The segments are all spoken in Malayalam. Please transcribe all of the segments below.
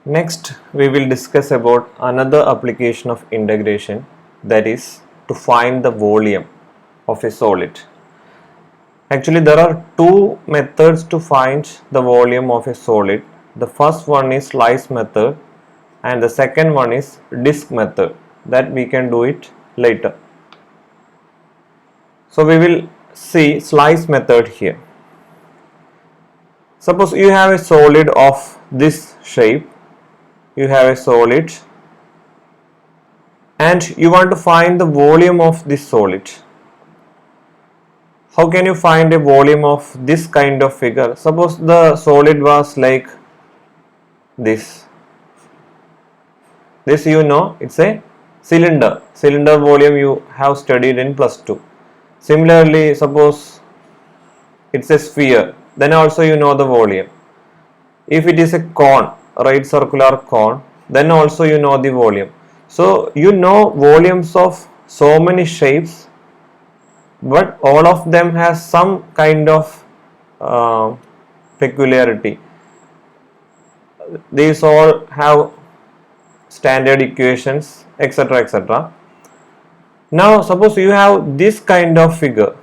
Next, we will discuss about another application of integration, that is to find the volume of a solid. Actually, there are two methods to find the volume of a solid. The first one is slice method and the second one is disk method. That we can do it later. So we will see slice method here. Suppose you have a solid of this shape. You have a solid and you want to find the volume of this solid. How can you find a volume of this kind of figure? Suppose the solid was like this. This you know, it's a cylinder. Cylinder volume you have studied in +2. Similarly, suppose it's a sphere, then also you know the volume. If it is a cone, right circular cone, then also you know the volume. So you know volumes of so many shapes, but all of them has some kind of peculiarity. These all have standard equations, etc., etc. Now suppose you have this kind of figure.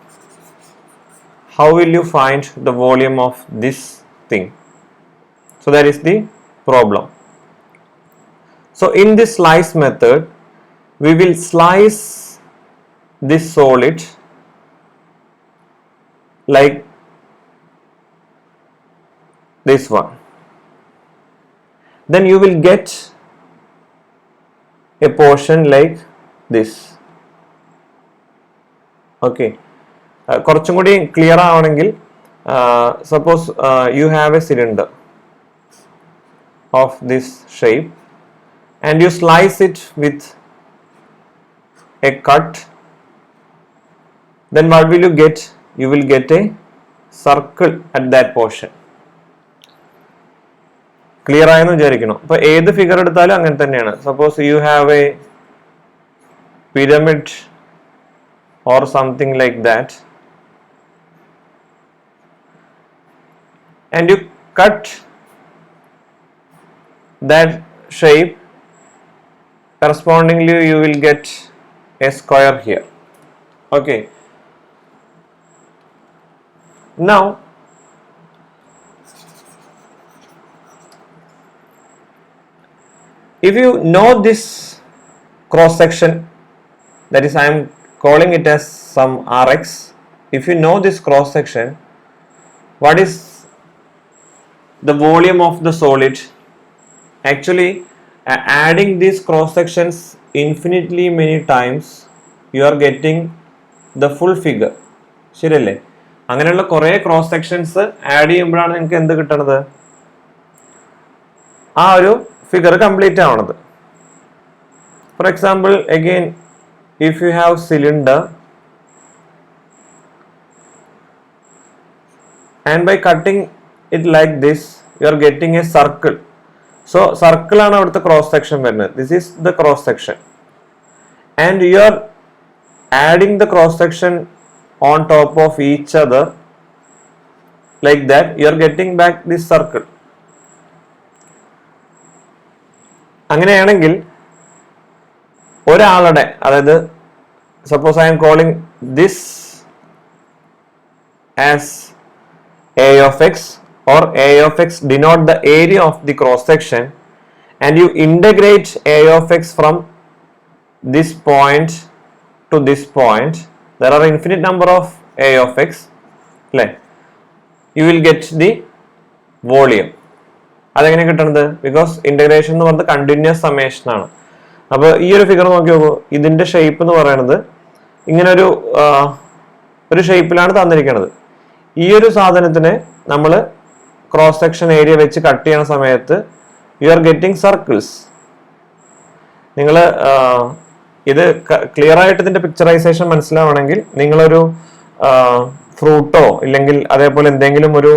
How will you find the volume of this thing? So that is the problem. So in this slice method, we will slice this solid like this one. Then you will get a portion like this. Okay. കുറച്ചും കൂടി ക്ലിയർ ആവണമെങ്കിൽ suppose you have a cylinder of this shape and you slice it with a cut, then what will you get? You will get a circle at that portion. Clear ആയെന്ന് വിചാരിക്കണം. അപ്പോൾ ഏത് ഫിഗർ എടുത്താലും അങ്ങനെ തന്നെയാണ്. Suppose you have a pyramid or something like that and you cut that shape, correspondingly you will get a square here. Okay. Now if you know this cross section, that is I am calling it as some Rx. If you know this cross section, what is the volume of the solid? Actually, adding these cross sections infinitely many times, you are getting the full figure. ശരിയല്ലേ? അങ്ങനെയുള്ള കുറേ ക്രോസ് സെക്ഷൻസ് ആഡ് ചെയ്യുമ്പോഴാണ് നിങ്ങൾക്ക് എന്ത് കിട്ടണത്? ആ ഒരു ഫിഗർ കംപ്ലീറ്റ് ആവണത്. For example, again if you have cylinder and by cutting it like this, you are getting a circle. So circle ആണ് അവിടുത്തെ cross section വരുന്നത്. This is the cross section and you are adding the cross section on top of each other like that, you are getting back this circle. അങ്ങനെയാണെങ്കിൽ ഒരാളുടെ, അതായത് suppose I am calling this as A of x, or A of x denote the area of the cross section, and you integrate A of x from this point to this point. There are infinite number of A of x. You will get the volume. അതെങ്ങനെ കിട്ടുന്നത്? ബിക്കോസ് ഇന്റഗ്രേഷൻ എന്ന് പറയുന്നത് കണ്ടിന്യൂസ് സമ്മേഷൻ ആണ്. അപ്പോൾ ഈ ഒരു ഫിഗർ നോക്കി നോക്കൂ. ഇതിന്റെ ഷേപ്പ് എന്ന് പറയുന്നത് ഇങ്ങനെ ഒരു ഷേപ്പിലാണ് തന്നിരിക്കുന്നത്. ഈ ഒരു സാധനത്തിനെ നമ്മൾ ക്രോസ് സെക്ഷൻ ഏരിയ വെച്ച് കട്ട് ചെയ്യുന്ന സമയത്ത് യു ആർ ഗെറ്റിംഗ് സർക്കിൾസ്. നിങ്ങൾ ഇത് ക്ലിയർ ആയിട്ട് ഇതിന്റെ പിക്ചറൈസേഷൻ മനസ്സിലാവണമെങ്കിൽ നിങ്ങളൊരു ഫ്രൂട്ടോ ഇല്ലെങ്കിൽ അതേപോലെ എന്തെങ്കിലും ഒരു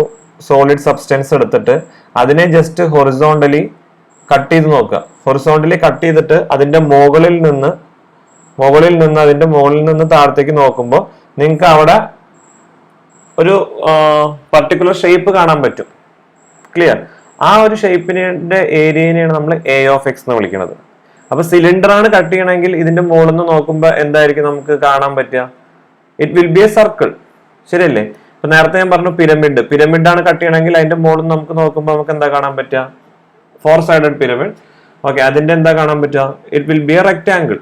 സോളിഡ് സബ്സ്റ്റൻസ് എടുത്തിട്ട് അതിനെ ജസ്റ്റ് ഹൊറിസോണ്ടലി കട്ട് ചെയ്ത് നോക്കുക. ഹൊറിസോണ്ടലി കട്ട് ചെയ്തിട്ട് അതിന്റെ മുകളിൽ നിന്ന് താഴത്തേക്ക് നോക്കുമ്പോൾ നിങ്ങൾക്ക് അവിടെ ഒരു പർട്ടിക്കുലർ ഷേപ്പ് കാണാൻ പറ്റും. ക്ലിയർ? ആ ഒരു ഷേപ്പിന്റെ ഏരിയനെയാണ് നമ്മൾ എ ഓഫ് എക്സ് എന്ന് വിളിക്കുന്നത്. അപ്പൊ സിലിണ്ടർ ആണ് കട്ട് ചെയ്യണമെങ്കിൽ ഇതിന്റെ മുകളിൽ നിന്ന് നോക്കുമ്പോൾ എന്തായിരിക്കും നമുക്ക് കാണാൻ പറ്റുക? It will be A circle, ശരിയല്ലേ? ഇപ്പൊ നേരത്തെ ഞാൻ പറഞ്ഞു പിരമിഡ് ആണ് കട്ട് ചെയ്യണമെങ്കിൽ അതിന്റെ മുകളിൽ നമുക്ക് നോക്കുമ്പോൾ നമുക്ക് എന്താ കാണാൻ പറ്റുക? 4 sided പിരമിഡ്. ഓക്കെ, അതിന്റെ എന്താ കാണാൻ പറ്റുക? It will be a rectangle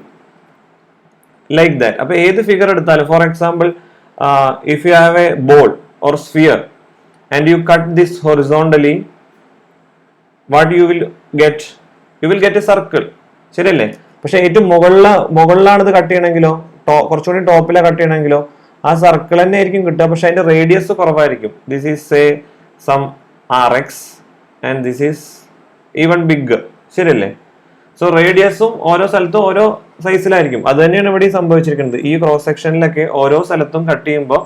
like that. അപ്പൊ ഏത് ഫിഗർ എടുത്താലും, for example if you have a ball or sphere and you cut this horizontally, what you will get a circle, ശരിയല്ലേ? പക്ഷെ ഏറ്റവും മുകളിലാണ് ഇത് കട്ട് ചെയ്യണമെങ്കിലോ, കുറച്ചുകൂടി ടോപ്പിലാണ് കട്ട് ചെയ്യണമെങ്കിലോ ആ സർക്കിൾ തന്നെ ആയിരിക്കും കിട്ടുക, പക്ഷെ അതിന്റെ റേഡിയസ് കുറവായിരിക്കും. This is say some RX and this is even big, ശരിയല്ലേ? സോ റേഡിയസും ഓരോ സ്ഥലത്തും ഓരോ സൈസിലായിരിക്കും. അത് തന്നെയാണ് ഇവിടെ സംഭവിച്ചിരിക്കുന്നത്. ഈ ക്രോസ് സെക്ഷനിലൊക്കെ ഓരോ സ്ഥലത്തും കട്ട് ചെയ്യുമ്പോൾ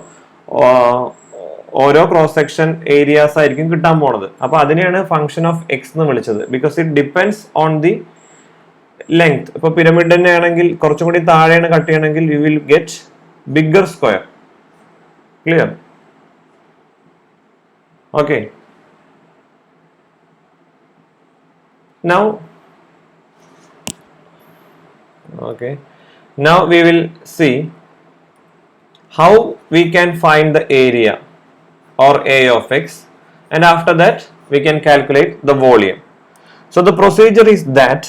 ഓരോ ക്രോസ് സെക്ഷൻ ഏരിയാസ് ആയിരിക്കും കിട്ടാൻ പോണത്. അപ്പൊ അതിനെയാണ് ഫംഗ്ഷൻ ഓഫ് എക്സ് എന്ന് വിളിച്ചത്. Because it depends on the length. ഇപ്പൊ പിരമിഡ് തന്നെ ആണെങ്കിൽ കുറച്ചും കൂടി താഴെയാണ് കട്ട് ചെയ്യണമെങ്കിൽ U will get bigger square. Clear? Okay, now we will see how we can find the area or A of x, and after that we can calculate the volume. So the procedure is that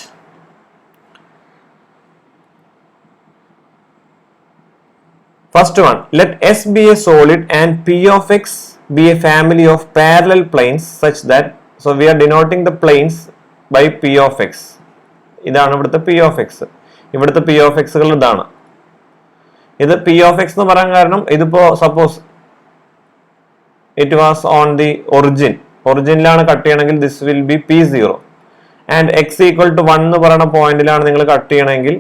first one, let S be a solid and P of x be a family of parallel planes such that, so we are denoting the planes by P of x. ഇതാണ് ഇവിടുത്തെ P of x. ഇവിടുത്തെ P of x കൾ ഇതാണ്. ഇത് P of x എന്ന് പറയാൻ കാരണം ഇതിപ്പോ suppose it was on the ഒറിജിനിലാണ് കട്ട് ചെയ്യണമെങ്കിൽ this will be P0 and x equal to 1 എന്ന് പറയുന്ന പോയിന്റിലാണ് നിങ്ങൾ കട്ട് ചെയ്യണമെങ്കിൽ,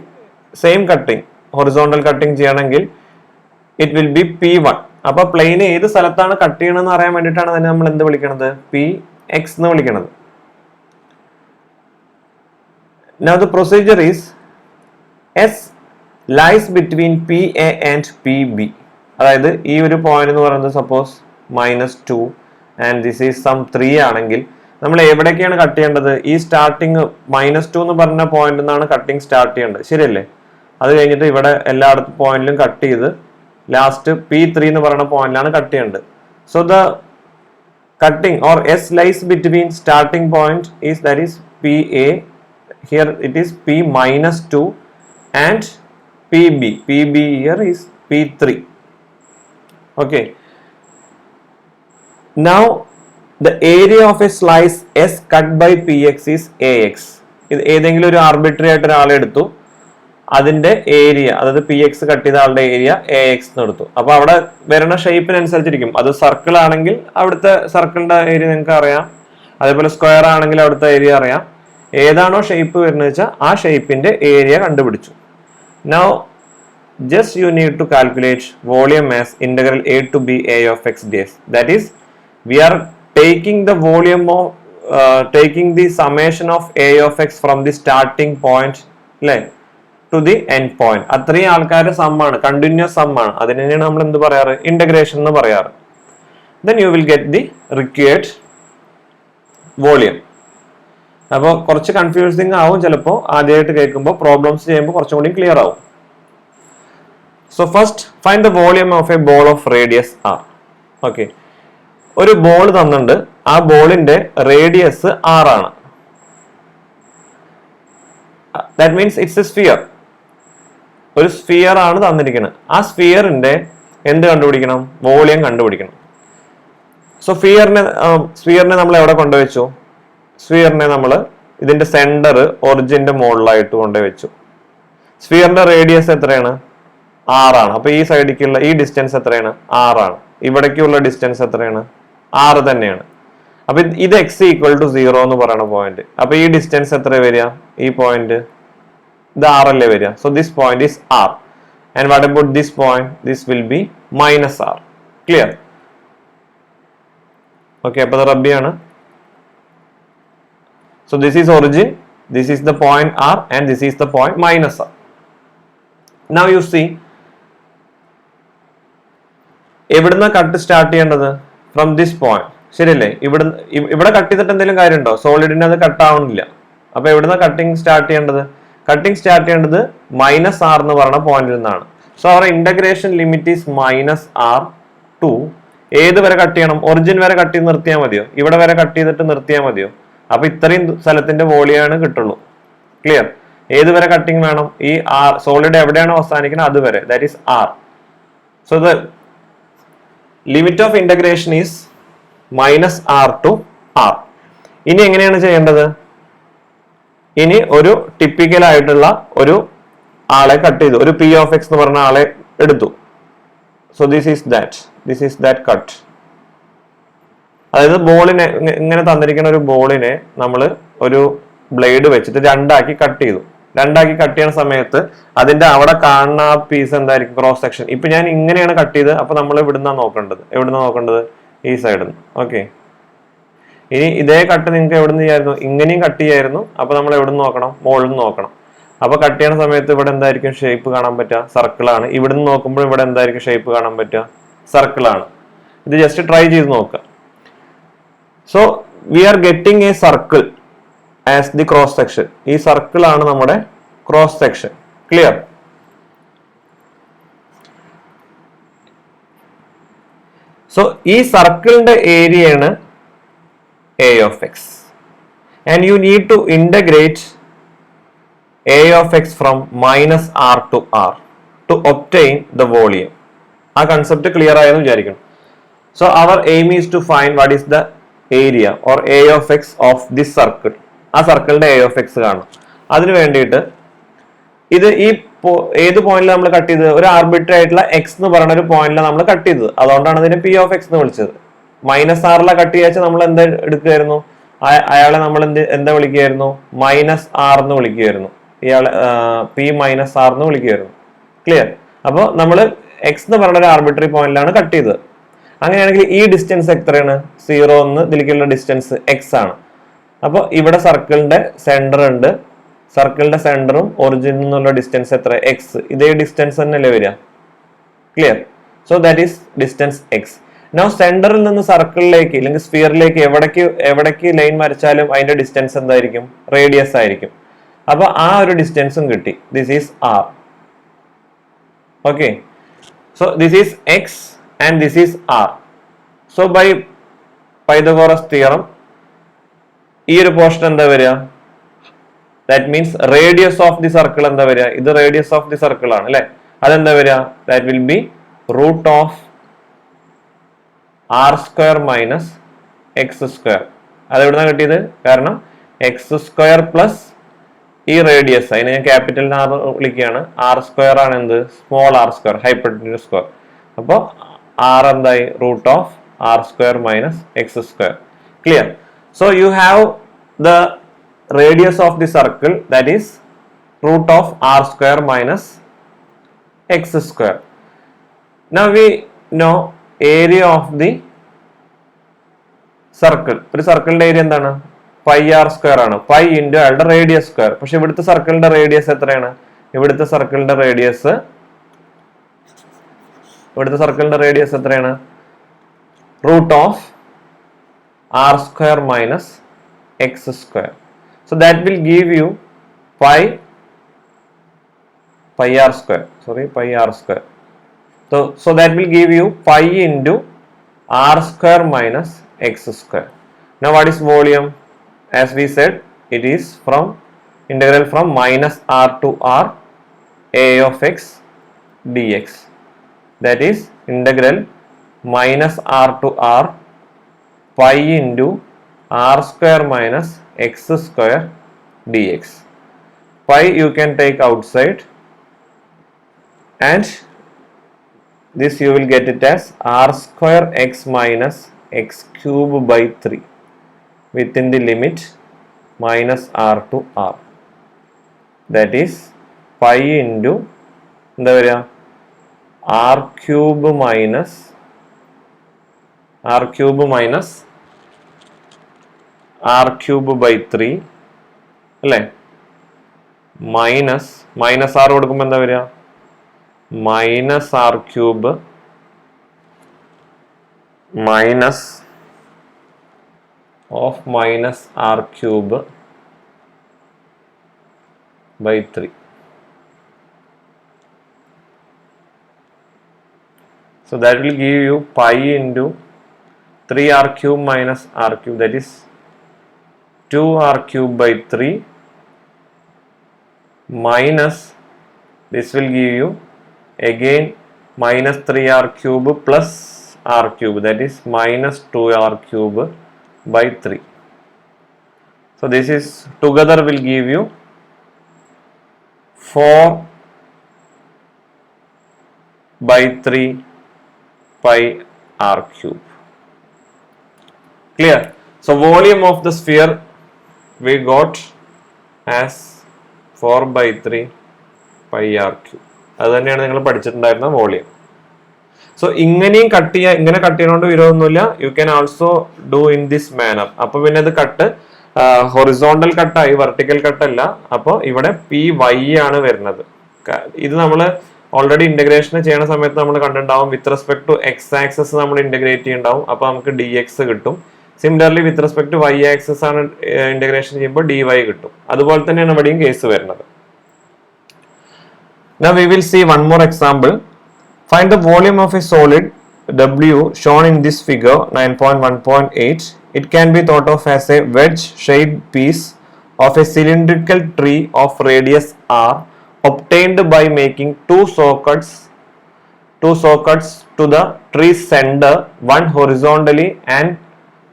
സെയിം കട്ടിങ് ഹൊറിസോണ്ടൽ കട്ടിങ് ചെയ്യണമെങ്കിൽ ഇറ്റ് വിൽ ബി P1. അപ്പൊ പ്ലെയിൻ ഏത് സ്ഥലത്താണ് കട്ട് ചെയ്യണമെന്ന് അറിയാൻ വേണ്ടിയിട്ടാണ് തന്നെ നമ്മൾ എന്ത് വിളിക്കണത്? Px എന്ന് വിളിക്കണത്. Now the procedure is S lies between PA and PB. അതായത് ഈ ഒരു പോയിന്റ് എന്ന് പറയുന്നത് suppose -2 and this is some 3 ആണെങ്കിൽ നമ്മൾ എവിടേക്കാണ് കട്ട് ചെയ്യേണ്ടത്? ഈ സ്റ്റാർട്ടിങ് -2 എന്ന് പറഞ്ഞ പോയിന്റ് നിന്നാണ് കട്ടിങ് സ്റ്റാർട്ട് ചെയ്യേണ്ടത്, ശരിയല്ലേ? അത് കഴിഞ്ഞിട്ട് ഇവിടെ എല്ലായിടത്തും പോയിന്റിലും കട്ട് ചെയ്ത് ലാസ്റ്റ് P3 എന്ന് പറയുന്ന പോയിന്റിലാണ് കട്ട് ചെയ്യേണ്ടത്. So the cutting or S lies between starting point is that is PA. Here it is P-2 and PB. PB here is P3. Okay. Now the area of a slice S cut by PX is AX. ഇത് ഏതെങ്കിലും ഒരു ആർബിട്രറി ആയിട്ട് ഒരാളെ എടുത്തു, അതിന്റെ ഏരിയ, അതായത് PX കട്ട് ചെയ്ത ആളുടെ ഏരിയ AX എന്ന് എടുത്തു. അപ്പൊ അവിടെ വരുന്ന ഷേപ്പിനനുസരിച്ചിരിക്കും. അത് സർക്കിൾ ആണെങ്കിൽ അവിടുത്തെ സർക്കിളിന്റെ ഏരിയ നിങ്ങൾക്ക് അറിയാം, അതേപോലെ സ്ക്വയർ ആണെങ്കിൽ അവിടുത്തെ ഏരിയ അറിയാം. ഏതാണോ ഷേപ്പ് വരുന്നത് വെച്ചാൽ ആ ഷേപ്പിന്റെ ഏരിയ കണ്ടുപിടിച്ചു. Now just you need to calculate volume as integral a to b a of x ds. That is, we are taking the volume of taking the summation of a of x from the starting point to the end point. അത്രയും ആൾക്കാരുടെ സമ്മാണ്, കണ്ടിന്യൂസ് സമ്മാണ്. അതിനെയാണ് നമ്മൾ എന്ത് പറയാറ്? ഇന്റഗ്രേഷൻ എന്ന് പറയാറ്. Then you will get the required volume. അപ്പോൾ കുറച്ച് കൺഫ്യൂസിങ് ആവും ചിലപ്പോൾ ആദ്യമായിട്ട് കേൾക്കുമ്പോൾ, പ്രോബ്ലംസ് ചെയ്യുമ്പോൾ കുറച്ചും കൂടി ക്ലിയർ ആവും. So first find the volume of A ball of radius R. Okay, ഒരു ബോൾ തന്നിട്ടുണ്ട്, ആ ബോളിന്റെ റേഡിയസ് R ആണ്. That means it's A sphere. ഒരു സ്ഫിയർ ആണ് തന്നിരിക്കുന്നത്. ആ സ്ഫിയറിന്റെ എന്ത് കണ്ടുപിടിക്കണം? വോളിയം കണ്ടുപിടിക്കണം. സോ സ്ഫിയറിനെ നമ്മൾ എവിടെ കൊണ്ടുവച്ചു? സ്ഫിയറിനെ നമ്മൾ ഇതിന്റെ സെന്റർ ഒറിജിന്റെ മുകളിലായിട്ട് കൊണ്ടുവച്ചു. സ്ഫിയറിന്റെ റേഡിയസ് എത്രയാണ്? R ആണ്. അപ്പൊ ഈ സൈഡിലേക്കുള്ള ഈ ഡിസ്റ്റൻസ് എത്രയാണ്? R ആണ്. ഇവിടേക്കുള്ള ഡിസ്റ്റൻസ് എത്രയാണ്? R തന്നെയാണ്. അപ്പൊ ഇത് x ഈക്വൽ ടു 0 എന്ന് പറയുന്ന പോയിന്റ്. അപ്പൊ ഈ ഡിസ്റ്റൻസ് എത്ര വരിക? ഈ പോയിന്റ് ഇത് R അല്ലേ വരിക. So this point is R. And what about this point? This will B -R. Clear? Okay, അപ്പൊ ഇത് റബ്ബിയാണ്. So this is origin, this is the point R, and this is the point -R. Now you see, എവിടുന്ന കട്ട് സ്റ്റാർട്ട് ചെയ്യേണ്ടത്? ഫ്രം ദിസ് പോയിന്റ്, ശരിയല്ലേ? ഇവിടെ കട്ട് ചെയ്തിട്ട് എന്തെങ്കിലും കാര്യമുണ്ടോ? സോളിഡിന് അത് കട്ട് ആവുന്നില്ല. അപ്പൊ എവിടുന്ന കട്ടിങ് സ്റ്റാർട്ട് ചെയ്യേണ്ടത്? കട്ടിങ് സ്റ്റാർട്ട് ചെയ്യേണ്ടത് -r എന്ന് പറയുന്ന പോയിന്റിൽ നിന്നാണ്. So our integration limit is -r to ഏത് വരെ കട്ട് ചെയ്യണം? ഒറിജിൻ വരെ കട്ട് ചെയ്ത് നിർത്തിയാൽ മതിയോ? ഇവിടെ വരെ കട്ട് ചെയ്തിട്ട് നിർത്തിയാൽ മതിയോ? അപ്പൊ ഇത്രയും സ്ഥലത്തിന്റെ വോളിയാണ് കിട്ടുള്ളൂ. ക്ലിയർ? ഏത് വരെ കട്ടിങ് വേണം? ഈ സോളിഡ് എവിടെയാണ് അവസാനിക്കുന്നത് അതുവരെ, that is r. So the limit of integration is -r to r. ഇനി എങ്ങനെയാണ് ചെയ്യേണ്ടത്? ഇനി ഒരു ടിപ്പിക്കൽ ആയിട്ടുള്ള ഒരു ആളെ കട്ട് ചെയ്തു, ഒരു p of x എന്ന് പറഞ്ഞ ആളെ എടുത്തു. So this is that cut. അതായത് ബോളിനെ ഇങ്ങനെ തന്നിരിക്കുന്ന ഒരു ബോളിനെ നമ്മൾ ഒരു ബ്ലേഡ് വെച്ചിട്ട് രണ്ടാക്കി കട്ട് ചെയ്തു. രണ്ടാക്കി കട്ട് ചെയ്യുന്ന സമയത്ത് അതിന്റെ അവിടെ കാണുന്ന ആ പീസ് എന്തായിരിക്കും? Cross section. ഇപ്പൊ ഞാൻ ഇങ്ങനെയാണ് കട്ട് ചെയ്ത്, അപ്പൊ നമ്മൾ എവിടുന്നാ നോക്കേണ്ടത്? ഈ സൈഡിൽ നിന്ന്. ഓക്കെ, ഇനി ഇതേ കട്ട് നിങ്ങൾക്ക് എവിടെ നിന്ന് ചെയ്യായിരുന്നു? ഇങ്ങനെയും കട്ട് ചെയ്യായിരുന്നു. അപ്പൊ നമ്മൾ എവിടെ നിന്ന് നോക്കണം? മുകളിൽ നിന്ന് നോക്കണം. അപ്പൊ കട്ട് ചെയ്യുന്ന സമയത്ത് ഇവിടെ എന്തായിരിക്കും ഷേപ്പ് കാണാൻ പറ്റുക? സർക്കിൾ ആണ്. ഇവിടുന്ന് നോക്കുമ്പോൾ ഇവിടെ എന്തായിരിക്കും ഷേപ്പ് കാണാൻ പറ്റുക? സർക്കിൾ ആണ്. ഇത് ജസ്റ്റ് ട്രൈ ചെയ്ത് നോക്കുക. So we are getting A circle as the cross section. ഈ സർക്കിൾ ആണ് നമ്മുടെ ക്രോസ് സെക്ഷൻ. ക്ലിയർ? സോ ഈ സർക്കിളിന്റെ ഏരിയയാണ് a of x, and you need to integrate a of x from -r to r to obtain the volume. ആ കൺസെപ്റ്റ് ക്ലിയർ ആയെന്ന് വിചാരിക്കണം. So our aim is to find what is the area or a of x of this circle. ആ സർക്കിളിന്റെ a of x കാണണം. അതിനു വേണ്ടിയിട്ട് ഇത് ഈ ഏത് പോയിന്റിൽ നമ്മൾ കട്ട് ചെയ്തത്? ഒരു ആർബിട്രറി ആയിട്ടുള്ള x എന്ന് പറയുന്ന ഒരു പോയിന്റിലാണ് നമ്മൾ കട്ട് ചെയ്തത്. അതുകൊണ്ടാണ് ഇതിനെ p of x എന്ന് വിളിച്ചത്. -r കട്ട് ചെയ്യാച്ച നമ്മൾ എന്താ എടുക്കുമായിരുന്നു? അയാളെ നമ്മൾ എന്താ വിളിക്കുമായിരുന്നു? -r എന്ന് വിളിക്കുമായിരുന്നു. ഇയാളെ p -r എന്ന് വിളിക്കുമായിരുന്നു. ക്ലിയർ? അപ്പൊ നമ്മൾ x എന്ന് പറയുന്ന ഒരു ആർബിട്രറി പോയിന്റിലാണ് കട്ട് ചെയ്തത്. അങ്ങനെയാണെങ്കിൽ ഈ ഡിസ്റ്റൻസ് എത്രയാണ്? 0 എന്ന് ഇതിലേക്കുള്ള ഡിസ്റ്റൻസ് x ആണ്. അപ്പൊ ഇവിടെ സർക്കിളിന്റെ സെന്റർ ഉണ്ട്. സർക്കിളിന്റെ സെന്ററും ഒറിജിനിൽ നിന്നുള്ള ഡിസ്റ്റൻസ് എത്ര? x. ഇതേ ഡിസ്റ്റൻസ് തന്നെയല്ലേ വരിക? Clear? So that is distance x. Now സെന്ററിൽ നിന്ന് സർക്കിളിലേക്ക് അല്ലെങ്കിൽ സ്ഫിയറിലേക്ക് എവിടേക്ക് ലൈൻ വരച്ചാലും അതിന്റെ ഡിസ്റ്റൻസ് എന്തായിരിക്കും? റേഡിയസ് ആയിരിക്കും. അപ്പൊ ആ ഒരു ഡിസ്റ്റൻസും കിട്ടി. This is r. Okay, so this is x and this is r. So by Pythagoras theorem ഈ ഒരു പോർഷൻ എന്താ വരിക? That means radius of the circle എന്താ വരിക? ഇത് റേഡിയസ് ഓഫ് ദി സർക്കിൾ ആണ് അല്ലെ? അതെന്താ വരിക? That will be root of r square minus x square. അത് എവിടുന്നാ കിട്ടിയത്? കാരണം എക്സ് സ്ക്വയർ പ്ലസ് ഈ റേഡിയസ്, അതിനെ ഞാൻ ക്യാപിറ്റൽ r വിളിക്കുകയാണ്. r സ്ക്വയർ ആണ് എന്ത്? Small r square, hypotenuse square. അപ്പോൾ r എന്തായി? Root of r square minus x square. Clear? So you have the radius of the circle that is root of r square minus x square. Now we know area of the circle. ഒരു സർക്കിളിന്റെ ഏരിയ എന്താണ്? പൈ r സ്ക്വയർ ആണ്. പൈ ഇൻറ്റു അയാളുടെ റേഡിയസ് സ്ക്വയർ. പക്ഷെ ഇവിടുത്തെ സർക്കിളിന്റെ റേഡിയസ് എത്രയാണ്? ഇവിടുത്തെ സർക്കിളിന്റെ റേഡിയസ് എത്രയാണ്? Root of r square minus x square. So that will give you pi r square. So that will give you pi into r square minus x square. Now what is volume? As we said, it is from integral from -r to r a of x dx. That is integral -r to r pi into r square minus x square dx. Pi you can take outside, and this you will get it as r square x minus x cube by 3 within the limit -r to r. That is pi into എന്താ വരിക? r cube minus r cube by 3 അല്ലേ? മൈനസ് r കൊടുക്കുമ്പോൾ എന്താ വരിക? Minus r cube minus of minus r cube by 3. So that will give you pi into 3r cube minus r cube, that is 2r cube by 3 minus, this will give you again minus 3r cube plus r cube, that is minus 2r cube by 3. So this is together will give you 4 by 3 pi r cube. Clear? So volume of the sphere we got as 4 by 3 pi r cube. അത് തന്നെയാണ് നിങ്ങൾ പഠിച്ചിട്ടുണ്ടായിരുന്ന വോളിയം. സോ ഇങ്ങനെയും ഇങ്ങനെ കട്ട് ചെയ്യുന്നതുകൊണ്ട് വിരോധമൊന്നുമില്ല. You can also do in this manner. അപ്പൊ പിന്നെ അത് കട്ട് ഹൊറിസോണ്ടൽ കട്ടായി, വെർട്ടിക്കൽ കട്ടല്ല. അപ്പോൾ ഇവിടെ പി വൈ ആണ് വരുന്നത്. ഇത് നമ്മൾ ഓൾറെഡി ഇന്റഗ്രേഷൻ ചെയ്യുന്ന സമയത്ത് നമ്മൾ കണ്ടിട്ടുണ്ടാവും, with respect to x axis നമ്മൾ ഇന്റഗ്രേറ്റ് ചെയ്യുന്നുണ്ടാവും. അപ്പൊ നമുക്ക് ഡി എക്സ് കിട്ടും. Similarly with respect to y axis ആണ് ഇന്റഗ്രേഷൻ ചെയ്യുമ്പോൾ ഡി വൈ കിട്ടും. അതുപോലെ തന്നെയാണ് ഇവിടെയും കേസ് വരുന്നത്. Now we will see one more example. Find the volume of a solid W shown in this figure 9.1.8. It can be thought of as a wedge-shaped piece of a cylindrical tree of radius r obtained by making two sockets to the tree center, one horizontally and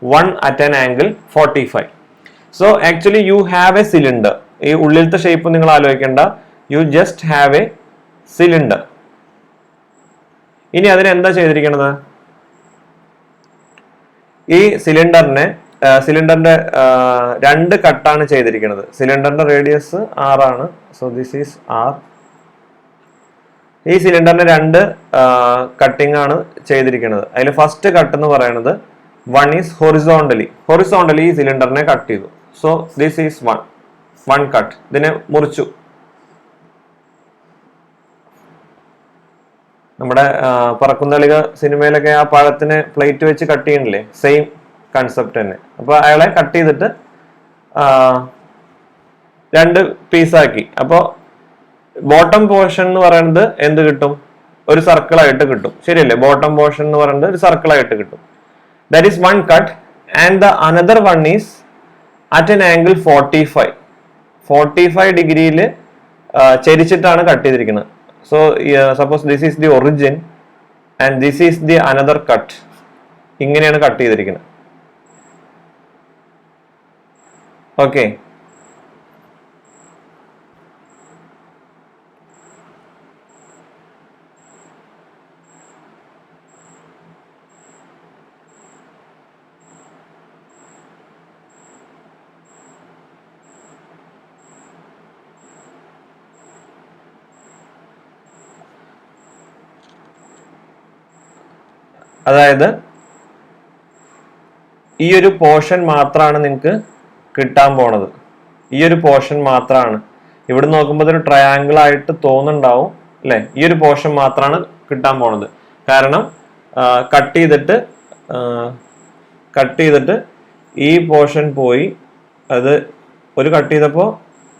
one at an angle 45. So actually you have a cylinder. ഈ ഉള്ളിലത്തെ ഷേപ്പ് നിങ്ങൾ ആലോചിക്കേണ്ട. You just have a cylinder. ഇനി അതിന് എന്താ ചെയ്തിരിക്കുന്നത്? ഈ സിലിണ്ടറിന്റെ രണ്ട് കട്ടാണ് ചെയ്തിരിക്കുന്നത്. സിലിണ്ടറിന്റെ റേഡിയസ് r ആണ്. So this is r. ഈ സിലിണ്ടറിന്റെ രണ്ട് കട്ടിംഗ് ആണ് ചെയ്തിരിക്കുന്നത്. അതിൽ ഫസ്റ്റ് കട്ട് എന്ന് പറയുന്നത് വൺ ഈസ് ഹൊറിസോണ്ടലി ഈ സിലിണ്ടറിനെ കട്ട് ചെയ്തു. So this is one cut. ഇതിനെ മുറിച്ചു. നമ്മുടെ പറക്കുന്നളിക സിനിമയിലൊക്കെ ആ പഴത്തിന് പ്ലേറ്റ് വെച്ച് കട്ട് ചെയ്യണില്ലേ, സെയിം കൺസെപ്റ്റ് തന്നെ. അപ്പൊ അയാളെ കട്ട് ചെയ്തിട്ട് രണ്ട് പീസാക്കി. അപ്പൊ ബോട്ടം പോർഷൻ എന്ന് പറയുന്നത് എന്ത് കിട്ടും? ഒരു സർക്കിൾ ആയിട്ട് കിട്ടും. ശരിയല്ലേ? ബോട്ടം പോർഷൻ എന്ന് പറയുന്നത് ഒരു സർക്കിൾ ആയിട്ട് കിട്ടും. That is one cut. And the another one is at an angle 45 ഡിഗ്രിയിൽ ചരിച്ചിട്ടാണ് കട്ട് ചെയ്തിരിക്കുന്നത്. So suppose this is the origin and this is the another cut. ഇങ്ങനെയാണ് കട്ട് ചെയ്തിരിക്കുന്നത്. ഓക്കെ. അതായത് ഈ ഒരു പോർഷൻ മാത്രമാണ് നിങ്ങൾക്ക് കിട്ടാൻ പോണത്. ഈ ഒരു പോർഷൻ മാത്രമാണ്. ഇവിടെ നോക്കുമ്പോൾ ഒരു ട്രയാങ്കിൾ ആയിട്ട് തോന്നുന്നുണ്ടാവും അല്ലെ? ഈ ഒരു പോർഷൻ മാത്രമാണ് കിട്ടാൻ പോണത്. കാരണം കട്ട് ചെയ്തിട്ട് ഈ പോർഷൻ പോയി. അത് ഒരു കട്ട് ചെയ്തപ്പോൾ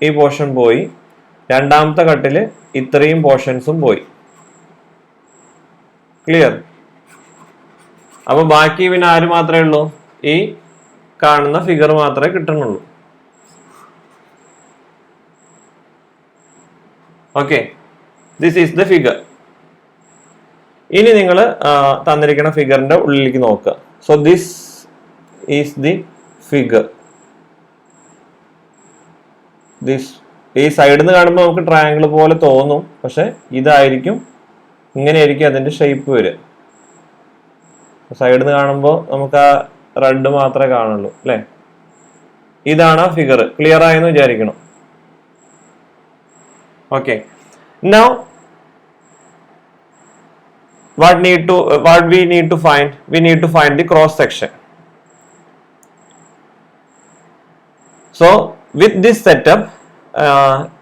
ഈ പോർഷൻ പോയി. രണ്ടാമത്തെ കട്ടില് ഇത്രയും പോർഷൻസും പോയി. ക്ലിയർ? അപ്പൊ ബാക്കി പിന്നെ ആര് മാത്രമേ ഉള്ളൂ? ഈ കാണുന്ന ഫിഗർ മാത്രമേ കിട്ടുന്നുള്ളൂ. Okay, this is the figure. ഇനി നിങ്ങൾ തന്നിരിക്കുന്ന ഫിഗറിന്റെ ഉള്ളിലേക്ക് നോക്കുക. So this is the figure. ഈ സൈഡിൽ നിന്ന് കാണുമ്പോൾ നമുക്ക് ട്രയാങ്കിൾ പോലെ തോന്നും, പക്ഷെ ഇതായിരിക്കും, ഇങ്ങനെയായിരിക്കും അതിന്റെ ഷേപ്പ് വരിക. സൈഡിൽ നിന്ന് കാണുമ്പോൾ നമുക്ക് ആ റെഡ് മാത്രമേ കാണുള്ളൂ അല്ലെ? ഇതാണ് ആ ഫിഗർ. ക്ലിയർ ആയെന്ന് വിചാരിക്കണം. Okay, now what we need to find? We need to find the cross section. So with this setup,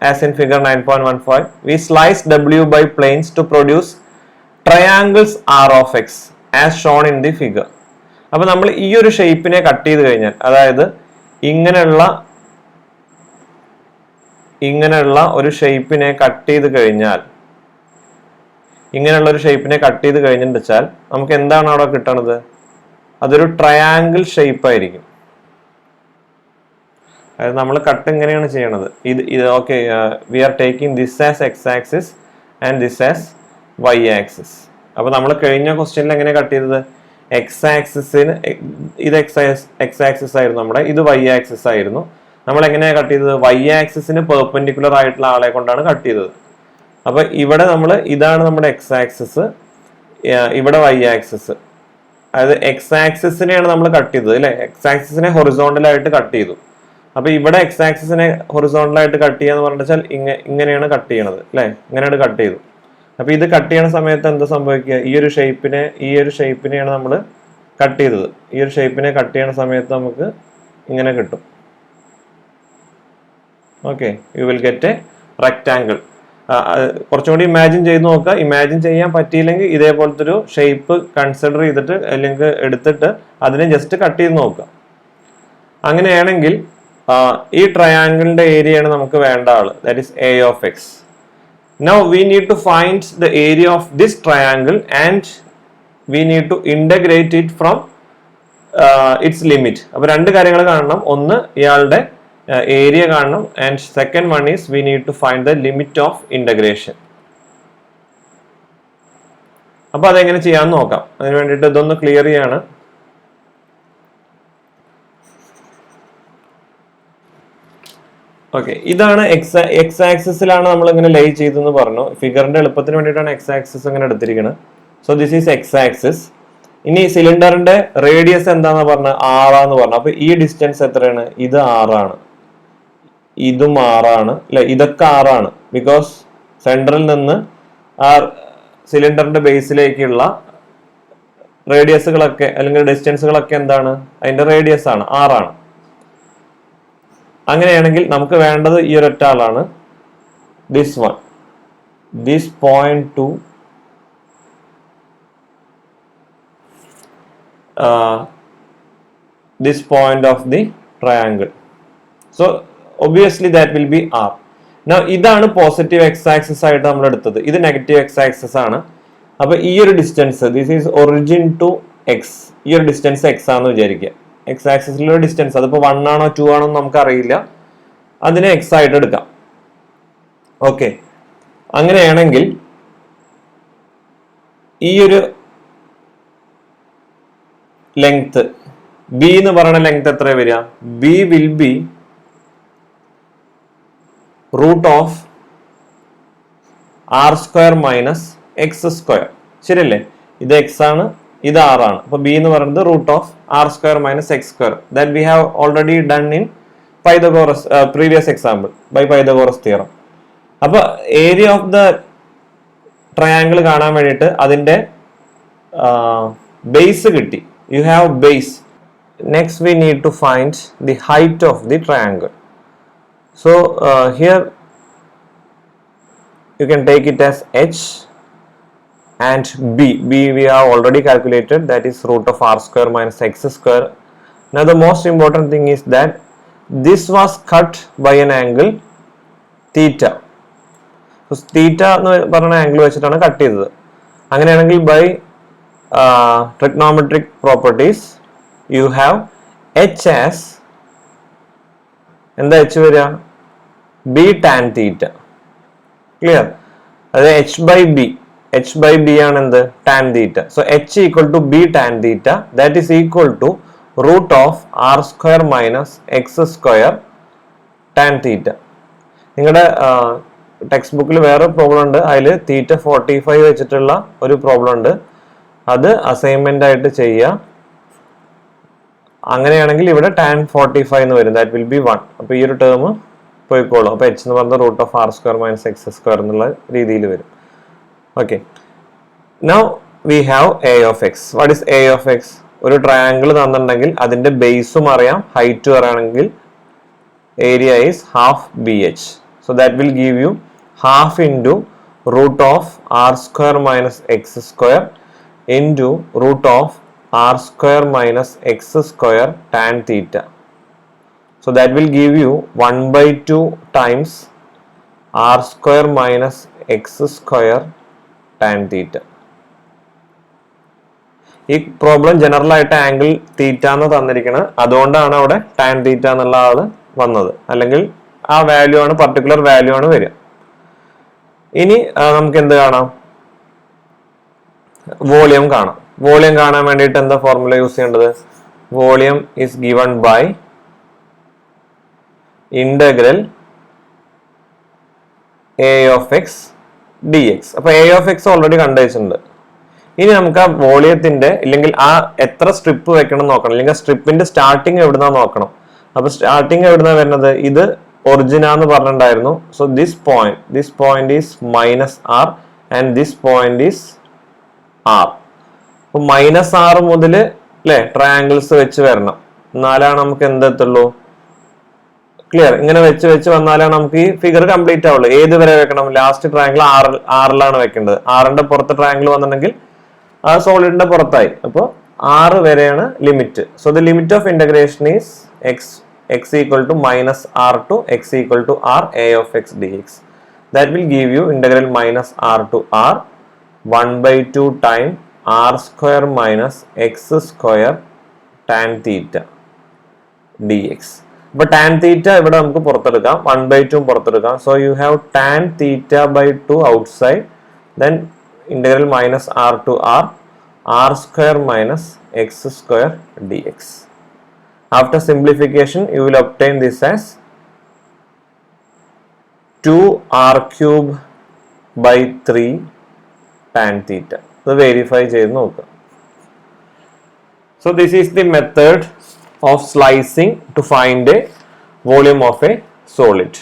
as in figure 9.15, we slice W by planes to produce triangles R of X as shown in the figure. അപ്പൊ നമ്മൾ ഈ ഒരു ഷേപ്പിനെ കട്ട് ചെയ്ത് കഴിഞ്ഞാൽ, അതായത് ഇങ്ങനെയുള്ള ഒരു ഷേപ്പിനെ കട്ട് ചെയ്ത് കഴിഞ്ഞാൽ, വെച്ചാൽ നമുക്ക് എന്താണ് അവിടെ കിട്ടണത്? അതൊരു ട്രയാങ്കിൾ ഷേപ്പ് ആയിരിക്കും. അതായത് നമ്മൾ കട്ട് എങ്ങനെയാണ് ചെയ്യണത്? ഇത് okay, we are taking this as x axis and this as y axis. അപ്പൊ നമ്മൾ കഴിഞ്ഞ ക്വസ്റ്റ്യനിൽ എങ്ങനെ കട്ട് ചെയ്തത്? എക്സ് ആക്സിസിന് ഇത് എക്സ് ആക്സിസ് ആയിരുന്നു നമ്മുടെ, ഇത് വൈ ആക്സിസ് ആയിരുന്നു. നമ്മൾ എങ്ങനെയാണ് കട്ട് ചെയ്തത്? വൈ ആക്സിസിന് പെർപെൻഡിക്കുലർ ആയിട്ടുള്ള ആളെ കൊണ്ടാണ് കട്ട് ചെയ്തത്. അപ്പൊ ഇവിടെ നമ്മൾ ഇതാണ് നമ്മുടെ എക്സ് ആക്സിസ്, ഇവിടെ വൈ ആക്സിസ്. അതായത് എക്സ് ആക്സിസിനെയാണ് നമ്മൾ കട്ട് ചെയ്തത് അല്ലെ, എക്സ് ആക്സിസിനെ ഹൊറിസോണ്ടൽ ആയിട്ട് കട്ട് ചെയ്തു. അപ്പൊ ഇവിടെ എക്സ് ആക്സിസിനെ ഹൊറിസോണ്ടൽ ആയിട്ട് കട്ട് ചെയ്യാന്ന് പറഞ്ഞാൽ ഇങ്ങനെയാണ് കട്ട് ചെയ്യണത് അല്ലെ, ഇങ്ങനെയാണ് കട്ട് ചെയ്തു. അപ്പൊ ഇത് കട്ട് ചെയ്യണ സമയത്ത് എന്താ സംഭവിക്കുക? ഈ ഒരു ഷേപ്പിനെയാണ് നമ്മൾ കട്ട് ചെയ്തത്. ഈ ഒരു ഷേപ്പിനെ കട്ട് ചെയ്യണ സമയത്ത് നമുക്ക് ഇങ്ങനെ കിട്ടും. Okay, U will get A rectangle. കുറച്ചും കൂടി ഇമാജിൻ ചെയ്ത് നോക്കുക. ഇമാജിൻ ചെയ്യാൻ പറ്റിയില്ലെങ്കിൽ ഇതേപോലത്തെ ഒരു ഷേപ്പ് കൺസിഡർ ചെയ്തിട്ട് അല്ലെങ്കിൽ എടുത്തിട്ട് അതിനെ ജസ്റ്റ് കട്ട് ചെയ്ത് നോക്കുക. അങ്ങനെയാണെങ്കിൽ ഈ ട്രയാങ്കിളിന്റെ ഏരിയയാണ് നമുക്ക് വേണ്ട ആള്, that is A of X. Now we need to find the area of this triangle and we need to integrate it from its limit. അപ്പോൾ രണ്ട് കാര്യങ്ങൾ കാണണം. ഒന്ന് ഇയാളുടെ ഏരിയ കാണണം, and second one is we need to find the limit of integration. അപ്പോൾ അതെങ്ങനെ ചെയ്യാമെന്ന് നോക്കാം. അതിന് വേണ്ടിയിട്ട് ഇതൊന്ന് ക്ലിയർ ചെയ്യാണ്. ഓക്കെ, ഇതാണ് എക്സ് ആക്സിസിലാണ് നമ്മൾ ഇങ്ങനെ ലേ ചെയ്തെന്ന് പറഞ്ഞു. ഫിഗറിന്റെ എളുപ്പത്തിന് വേണ്ടിയിട്ടാണ് എക്സ് ആക്സിസ് ഇങ്ങനെ എടുത്തിരിക്കുന്നത്. So this is X axis. ഇനി സിലിണ്ടറിന്റെ റേഡിയസ് എന്താന്ന് പറഞ്ഞ 6 പറഞ്ഞു. അപ്പൊ ഈ ഡിസ്റ്റൻസ് എത്രയാണ്? ഇത് 6, ഇതും 6 അല്ലെ, ഇതൊക്കെ 6. ബിക്കോസ് സെന്ററിൽ നിന്ന് ആ സിലിണ്ടറിന്റെ ബേസിലേക്കുള്ള റേഡിയസുകളൊക്കെ അല്ലെങ്കിൽ ഡിസ്റ്റൻസുകളൊക്കെ എന്താണ്? അതിന്റെ റേഡിയസ് ആണ്, 6. അങ്ങനെയാണെങ്കിൽ നമുക്ക് വേണ്ടത് ഈ ഒരൊറ്റ ആളാണ്, this one, this point to this point of the triangle. So obviously that will be r. ഇതാണ് പോസിറ്റീവ് എക്സ് ആക്സിസ് ആയിട്ട് നമ്മൾ എടുത്തത്. ഇത് നെഗറ്റീവ് എക്സ് ആക്സിസ് ആണ്. അപ്പൊ ഈ ഒരു distance, this is origin to x, ഈ ഒരു ഡിസ്റ്റൻസ് എക്സ് ആണെന്ന് വിചാരിക്കുക. എക്സ് ആക്സിസിലുള്ള ഡിസ്റ്റൻസ് അതിപ്പോ 1 ആണോ 2 ആണോ നമുക്ക് അറിയില്ല, അതിനെ എക്സ് ആയിട്ട് എടുക്കാം. ഓക്കെ, അങ്ങനെയാണെങ്കിൽ ഈ ഒരു ലെങ്ത് ബി എന്ന് പറയുന്ന ലെങ്ത് എത്ര വരിക? B will be root of r square minus x square. ശരിയല്ലേ? ഇത് എക്സ് ആണ്, ഇത് 6 ആണ്. അപ്പൊ ബി എന്ന് പറയുന്നത് root of r square minus x square. That we have already done in Pythagoras previous example by Pythagoras theorem. അപ്പൊ ഏരിയ ഓഫ് ദ ട്രയാങ്കിൾ കാണാൻ വേണ്ടിയിട്ട് അതിന്റെ ബേസ് കിട്ടി. You have base. Next we need to find the height of the triangle. So here you can take it as h and b we have already calculated, that is root of r square minus x square. Now the most important thing is that this was cut by an angle theta. So theta എന്ന് പറയുന്ന ആംഗിൾ വെച്ചിട്ടാണ് കട്ട് ചെയ്തത്. അങ്ങനെയാണെങ്കിൽ by trigonometric properties you have h as എന്താ h വരിക? b tan theta. ക്ലിയർ? അത് h by b ആണ് എന്ത്? tan theta. So h equal to b tan theta, that is equal to root of r square minus x square tan theta. നിങ്ങളുടെ ടെക്സ്റ്റ് ബുക്കിൽ വേറെ പ്രോബ്ലം ഉണ്ട്, അതിൽ തീറ്റ 45 വെച്ചിട്ടുള്ള ഒരു പ്രോബ്ലം ഉണ്ട്. അത് അസൈൻമെന്റ് ആയിട്ട് ചെയ്യുക. അങ്ങനെയാണെങ്കിൽ ഇവിടെ tan 45 എന്ന് വരും, ദാറ്റ് വിൽ ബി 1. അപ്പൊ ഈ ഒരു ടേം പോയിക്കോളും. അപ്പൊ എച്ച് എന്ന് പറഞ്ഞ root of r square minus x square എന്നുള്ള രീതിയിൽ വരും. Okay, now we have a of x. What is a of x? ഒരു ട്രയാങ്കിൾ തന്നിട്ടുണ്ടെങ്കിൽ അതിന്റെ ബേസും അറിയാം, ഹൈറ്റും അറിയണമെങ്കിൽ area is half b h. So that will give you half into root of r square minus x square into root of r square minus x square tan theta. So that will give you 1/2 times r square minus x square tan theta. ഈ പ്രോബ്ലം ജനറൽ ആയിട്ട് ആംഗിൾ തീറ്റ എന്ന് തന്നിരിക്കുന്നത്, അതുകൊണ്ടാണ് അവിടെ ടാൻ തീറ്റ എന്നുള്ള ആള് വന്നത്. അല്ലെങ്കിൽ ആ വാല്യൂ ആണ്, പർട്ടിക്കുലർ വാല്യൂ ആണ് വരിക. ഇനി നമുക്ക് എന്ത് കാണാം? വോളിയം കാണാം. വോളിയം കാണാൻ വേണ്ടിയിട്ട് എന്താ ഫോർമുല യൂസ് ചെയ്യേണ്ടത്? Volume is given by integral a of x dx. അപ്പൊ a of x ഓൾറെഡി കണ്ടുവച്ചിട്ടുണ്ട്. ഇനി നമുക്ക് ആ വോളിയത്തിന്റെ ഇല്ലെങ്കിൽ ആ എത്ര സ്ട്രിപ്പ് വെക്കണം നോക്കണം, അല്ലെങ്കിൽ സ്ട്രിപ്പിന്റെ സ്റ്റാർട്ടിങ് എവിടുന്നാ നോക്കണം. അപ്പൊ സ്റ്റാർട്ടിങ് എവിടുന്നാ വരുന്നത്? ഇത് ഒറിജിൻ ആന്ന് പറഞ്ഞിട്ടുണ്ടായിരുന്നു. So this point is minus r and this point is r. അപ്പൊ മൈനസ് ആർ മുതൽ അല്ലെ ട്രയാങ്കിൾസ് വെച്ച് വരണം, എന്നാലാണ് നമുക്ക് എന്തെത്തുള്ളൂ? ക്ലിയർ. ഇങ്ങനെ വെച്ച് വന്നാലാണ് നമുക്ക് ഈ ഫിഗർ കംപ്ലീറ്റ് ആവുള്ളൂ. ഏത് വരെ വെക്കണം? ലാസ്റ്റ് ട്രയാങ്കിൾ ആറിലാണ് വെക്കേണ്ടത്. ആറിന്റെ പുറത്ത് ട്രയാങ്കിൾ വന്നിട്ടുണ്ടെങ്കിൽ ആ സോളിഡിന്റെ പുറത്തായി. അപ്പോൾ 6 വരെയാണ് limit. So the limit of integration is x equal to minus r to x equal to r a of x dx. That will give you integral minus r to r 1/2 time r square minus x square tan theta dx. But tan theta ഇവിടെ നമുക്ക് പുറത്തെടുക്കാം, 1/2 പുറത്തെടുക്കാം. So you have tan theta by 2 outside, then integral minus r to r square minus x square dx. After simplification, you will obtain this as 2r cube by 3 tan theta. So verify ചെയ്ത് നോക്കുക. So this is the method of slicing to find a volume of a solid.